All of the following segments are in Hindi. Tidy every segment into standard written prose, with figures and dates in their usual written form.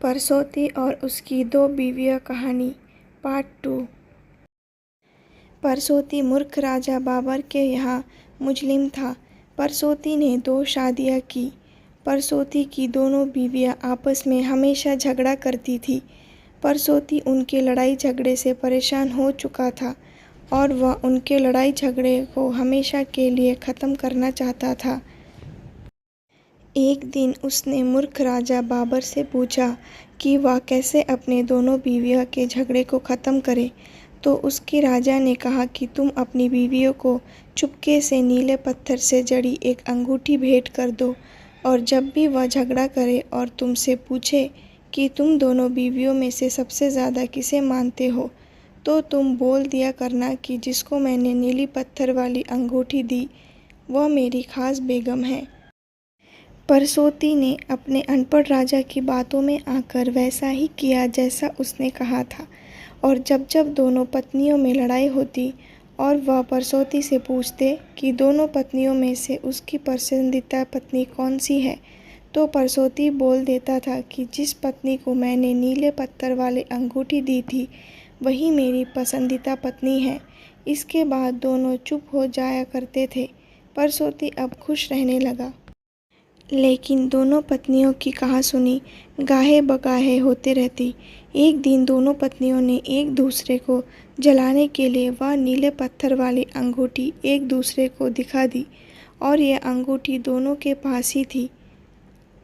परसौती और उसकी दो बीवियाँ कहानी पार्ट 2। परसौती मूर्ख राजा बाबर के यहाँ मुस्लिम था। परसौती ने 2 शादियाँ की। परसौती की दोनों बीवियाँ आपस में हमेशा झगड़ा करती थी। परसौती उनके लड़ाई झगड़े से परेशान हो चुका था और वह उनके लड़ाई झगड़े को हमेशा के लिए ख़त्म करना चाहता था। एक दिन उसने मूर्ख राजा बाबर से पूछा कि वह कैसे अपने दोनों बीवियों के झगड़े को ख़त्म करे। तो उसके राजा ने कहा कि तुम अपनी बीवियों को चुपके से नीले पत्थर से जड़ी एक अंगूठी भेंट कर दो और जब भी वह झगड़ा करे और तुमसे पूछे कि तुम दोनों बीवियों में से सबसे ज़्यादा किसे मानते हो, तो तुम बोल दिया करना कि जिसको मैंने नीली पत्थर वाली अंगूठी दी वह मेरी ख़ास बेगम है। परसौती ने अपने अनपढ़ राजा की बातों में आकर वैसा ही किया जैसा उसने कहा था और जब जब दोनों पत्नियों में लड़ाई होती और वह परसौती से पूछते कि दोनों पत्नियों में से उसकी पसंदीदा पत्नी कौन सी है, तो परसौती बोल देता था कि जिस पत्नी को मैंने नीले पत्थर वाली अंगूठी दी थी वही मेरी पसंदीदा पत्नी है। इसके बाद दोनों चुप हो जाया करते थे। परसौती अब खुश रहने लगा। लेकिन दोनों पत्नियों की कहासुनी गाहे बगाहे होते रहती। एक दिन दोनों पत्नियों ने एक दूसरे को जलाने के लिए वह नीले पत्थर वाली अंगूठी एक दूसरे को दिखा दी और यह अंगूठी दोनों के पास ही थी।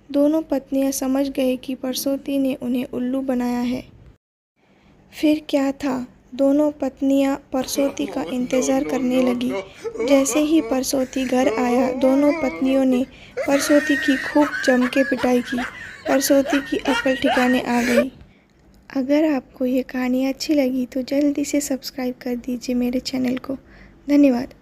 दोनों पत्नियां समझ गए कि परसौती ने उन्हें उल्लू बनाया है। फिर क्या था, दोनों पत्नियां परसौती का इंतज़ार करने लगी। जैसे ही परसौती घर आया, दोनों पत्नियों ने परसौती की खूब जम के पिटाई की। परसौती की अकल ठिकाने आ गई। अगर आपको ये कहानी अच्छी लगी तो जल्दी से सब्सक्राइब कर दीजिए मेरे चैनल को। धन्यवाद।